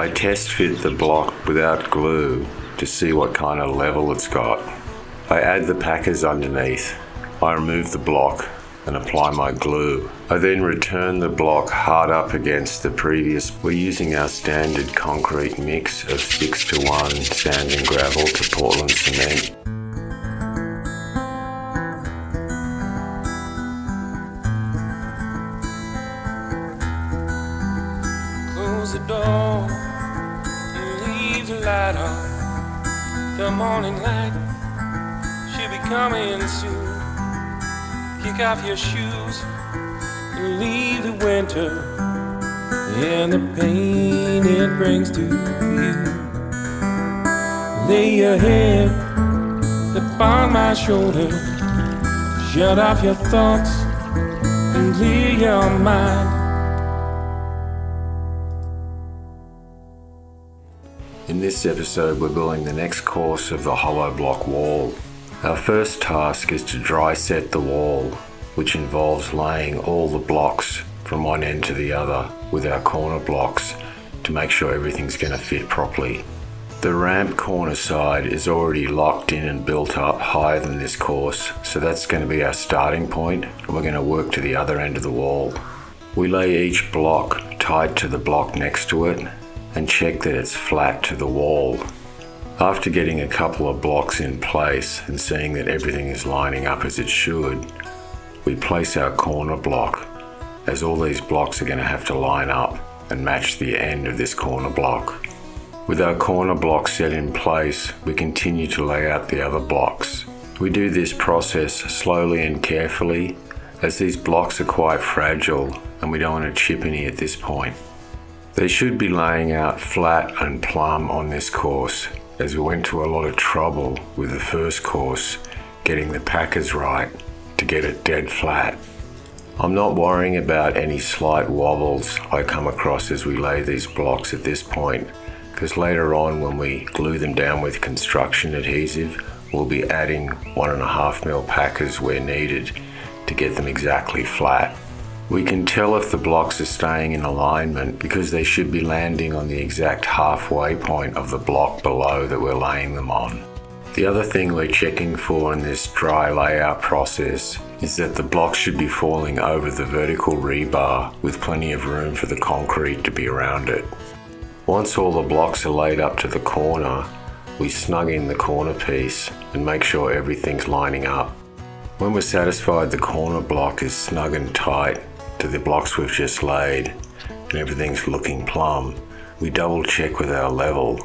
I test fit the block without glue to see what kind of level it's got. I add the packers underneath. I remove the block and apply my glue. I then return the block hard up against the previous. We're using our standard concrete mix of 6:1 sand and gravel to Portland cement. Close the door and leave the light on. The morning light should be coming soon. Kick off your shoes and leave the winter and the pain it brings to you. Lay your head upon my shoulder. Shut off your thoughts and clear your mind. In this episode, we're building the next course of the hollow block wall. Our first task is to dry set the wall, which involves laying all the blocks from one end to the other with our corner blocks to make sure everything's going to fit properly. The ramp corner side is already locked in and built up higher than this course, so that's going to be our starting point, and we're going to work to the other end of the wall. We lay each block tied to the block next to it and check that it's flat to the wall. After getting a couple of blocks in place and seeing that everything is lining up as it should, we place our corner block, as all these blocks are going to have to line up and match the end of this corner block. With our corner block set in place, we continue to lay out the other blocks. We do this process slowly and carefully, as these blocks are quite fragile and we don't want to chip any at this point. They should be laying out flat and plumb on this course, as we went to a lot of trouble with the first course getting the packers right to get it dead flat. I'm not worrying about any slight wobbles I come across as we lay these blocks at this point, because later on when we glue them down with construction adhesive, we'll be adding 1.5mm packers where needed to get them exactly flat. We can tell if the blocks are staying in alignment because they should be landing on the exact halfway point of the block below that we're laying them on. The other thing we're checking for in this dry layout process is that the blocks should be falling over the vertical rebar with plenty of room for the concrete to be around it. Once all the blocks are laid up to the corner, we snug in the corner piece and make sure everything's lining up. When we're satisfied the corner block is snug and tight to the blocks we've just laid and everything's looking plumb, we double check with our level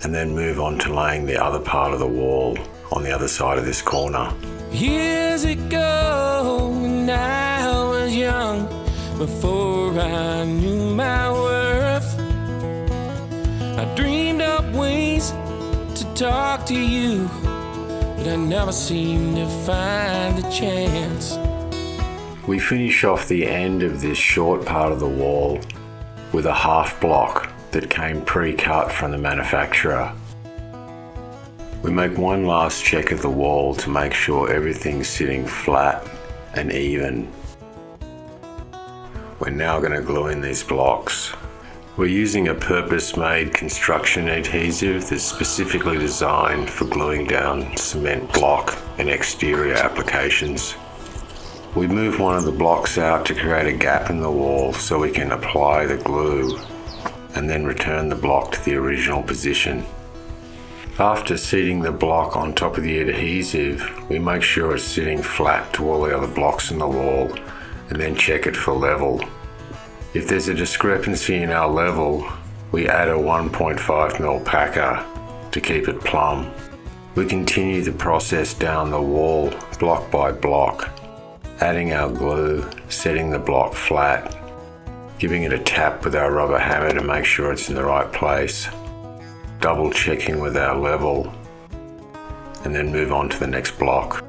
and then move on to laying the other part of the wall on the other side of this corner. Years ago when I was young, before I knew my worth, I dreamed up ways to talk to you, but I never seemed to find the chance. We finish off the end of this short part of the wall with a half block that came pre-cut from the manufacturer. We make one last check of the wall to make sure everything's sitting flat and even. We're now going to glue in these blocks. We're using a purpose-made construction adhesive that's specifically designed for gluing down cement block and exterior applications. We move one of the blocks out to create a gap in the wall so we can apply the glue and then return the block to the original position. After seating the block on top of the adhesive, we make sure it's sitting flat to all the other blocks in the wall and then check it for level. If there's a discrepancy in our level, we add a 1.5mm packer to keep it plumb. We continue the process down the wall block by block, adding our glue, setting the block flat, giving it a tap with our rubber hammer to make sure it's in the right place, double checking with our level, and then move on to the next block.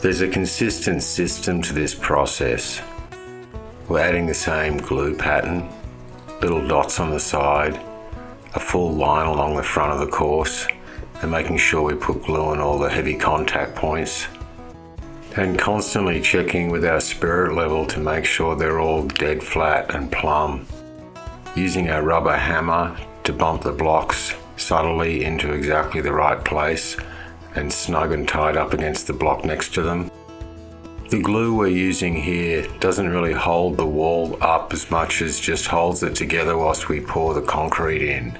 There's a consistent system to this process. We're adding the same glue pattern, little dots on the side, a full line along the front of the course, and making sure we put glue on all the heavy contact points, and constantly checking with our spirit level to make sure they're all dead flat and plumb. Using our rubber hammer to bump the blocks subtly into exactly the right place and snug and tight up against the block next to them. The glue we're using here doesn't really hold the wall up as much as just holds it together whilst we pour the concrete in.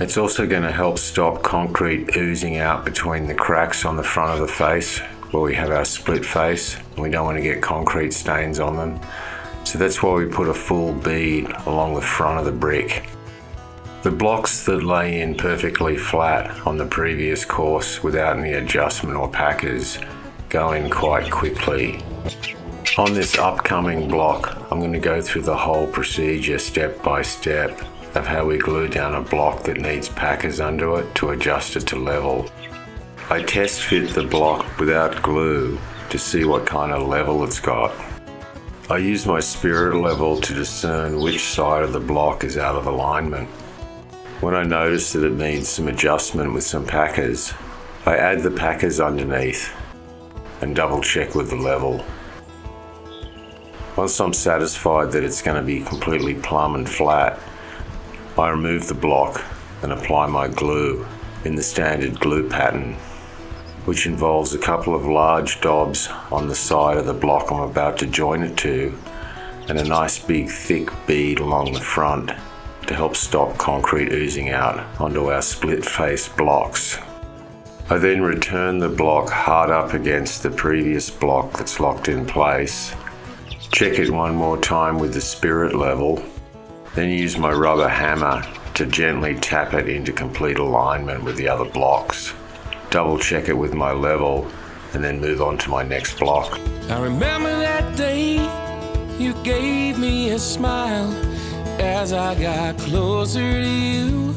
It's also going to help stop concrete oozing out between the cracks on the front of the face where we have our split face. We don't want to get concrete stains on them. So that's why we put a full bead along the front of the brick. The blocks that lay in perfectly flat on the previous course without any adjustment or packers go in quite quickly. On this upcoming block, I'm going to go through the whole procedure step by step of how we glue down a block that needs packers under it to adjust it to level. I test fit the block without glue to see what kind of level it's got. I use my spirit level to discern which side of the block is out of alignment. When I notice that it needs some adjustment with some packers, I add the packers underneath and double check with the level. Once I'm satisfied that it's going to be completely plumb and flat, I remove the block and apply my glue in the standard glue pattern, which involves a couple of large dobs on the side of the block I'm about to join it to, and a nice big thick bead along the front to help stop concrete oozing out onto our split face blocks. I then return the block hard up against the previous block that's locked in place, check it one more time with the spirit level, then use my rubber hammer to gently tap it into complete alignment with the other blocks. Double check it with my level and then move on to my next block. I remember that day you gave me a smile as I got closer to you.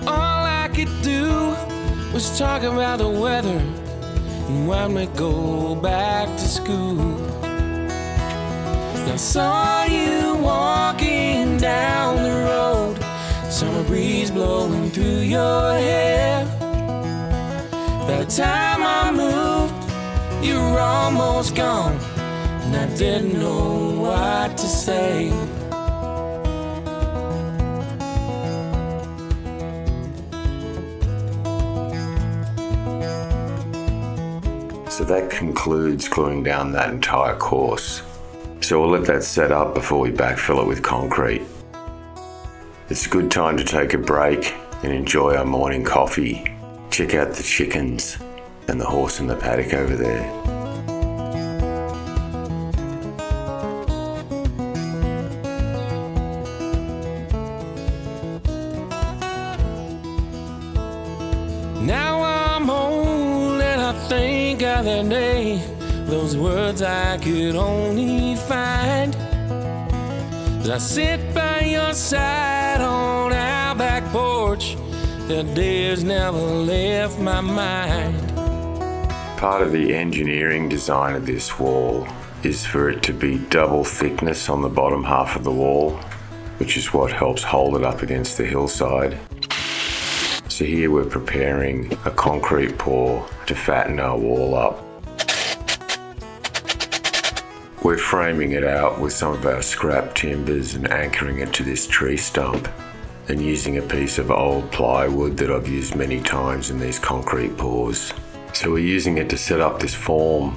All I could do was talk about the weather and when we go back to school. I saw you walking down the road, summer breeze blowing through your hair. By the time I moved, you were almost gone, and I didn't know what to say. So that concludes gluing down that entire course. So we'll let that set up before we backfill it with concrete. It's a good time to take a break and enjoy our morning coffee. Check out the chickens and the horse in the paddock over there. Now I'm old and I think of that day, those words I could only find as I sit by your side on our back porch. The days never left my mind. Part of the engineering design of this wall is for it to be double thickness on the bottom half of the wall, which is what helps hold it up against the hillside. So here we're preparing a concrete pour to fatten our wall up. We're framing it out with some of our scrap timbers and anchoring it to this tree stump, and using a piece of old plywood that I've used many times in these concrete pours. So we're using it to set up this form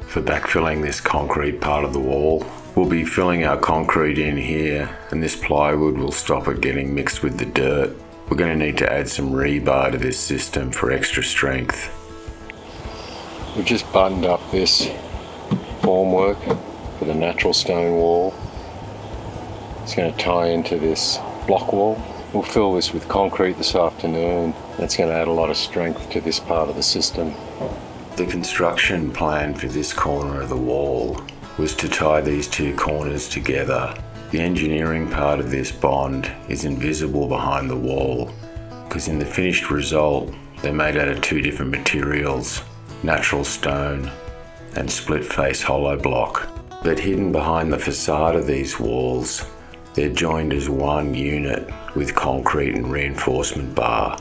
for backfilling this concrete part of the wall. We'll be filling our concrete in here, and this plywood will stop it getting mixed with the dirt. We're going to need to add some rebar to this system for extra strength. We've just buttoned up this formwork for the natural stone wall. It's going to tie into this block wall. We'll fill this with concrete this afternoon. That's going to add a lot of strength to this part of the system. The construction plan for this corner of the wall was to tie these two corners together. The engineering part of this bond is invisible behind the wall because in the finished result they're made out of two different materials, natural stone and split face hollow block. But hidden behind the facade of these walls, they're joined as one unit with concrete and reinforcement bar.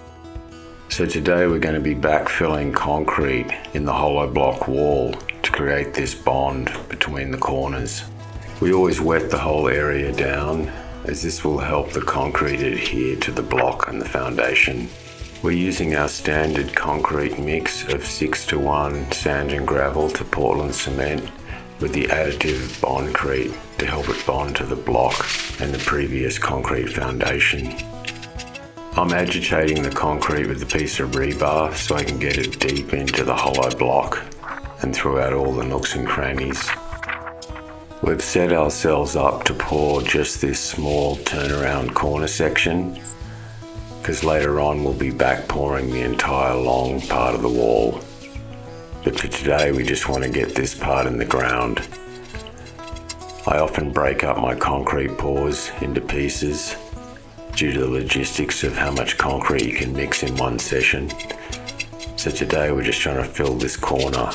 So today we're going to be backfilling concrete in the hollow block wall to create this bond between the corners. We always wet the whole area down as this will help the concrete adhere to the block and the foundation. We're using our standard concrete mix of 6:1 sand and gravel to Portland cement with the additive bondcrete to help it bond to the block and the previous concrete foundation. I'm agitating the concrete with a piece of rebar so I can get it deep into the hollow block and throughout all the nooks and crannies. We've set ourselves up to pour just this small turnaround corner section, because later on we'll be back pouring the entire long part of the wall. But for today we just want to get this part in the ground. I often break up my concrete pours into pieces due to the logistics of how much concrete you can mix in one session. So today we're just trying to fill this corner.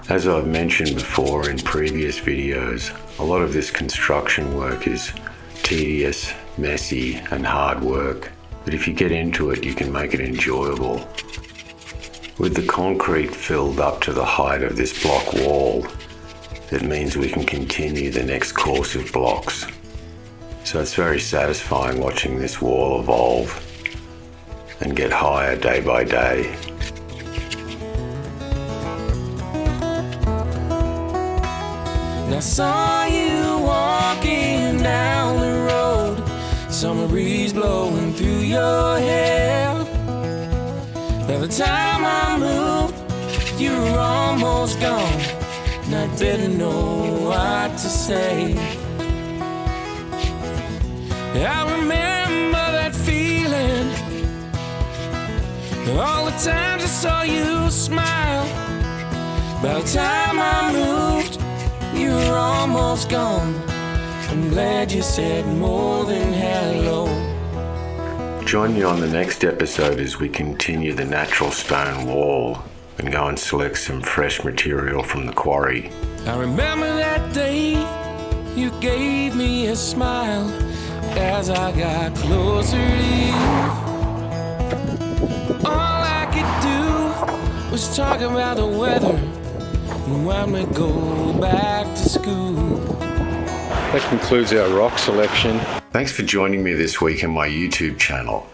As I've mentioned before in previous videos, a lot of this construction work is tedious, messy, and hard work. But if you get into it, you can make it enjoyable. With the concrete filled up to the height of this block wall, it means we can continue the next course of blocks. So it's very satisfying watching this wall evolve and get higher day by day. I saw you walking down the road, summer breeze blowing through your hair. By the time I moved, you were almost gone, and I didn't know what to say. I remember that feeling, all the times I saw you smile. By the time I moved, you were almost gone. I'm glad you said more than hello. Join me on the next episode as we continue the natural stone wall and go and select some fresh material from the quarry. I remember that day you gave me a smile as I got closer to you. All I could do was talk about the weather when we go back to school. That concludes our rock selection. Thanks for joining me this week on my YouTube channel.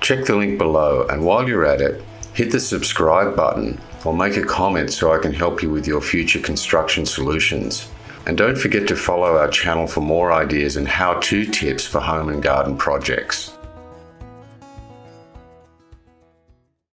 Check the link below, and while you're at it, hit the subscribe button or make a comment so I can help you with your future construction solutions. And don't forget to follow our channel for more ideas and how-to tips for home and garden projects.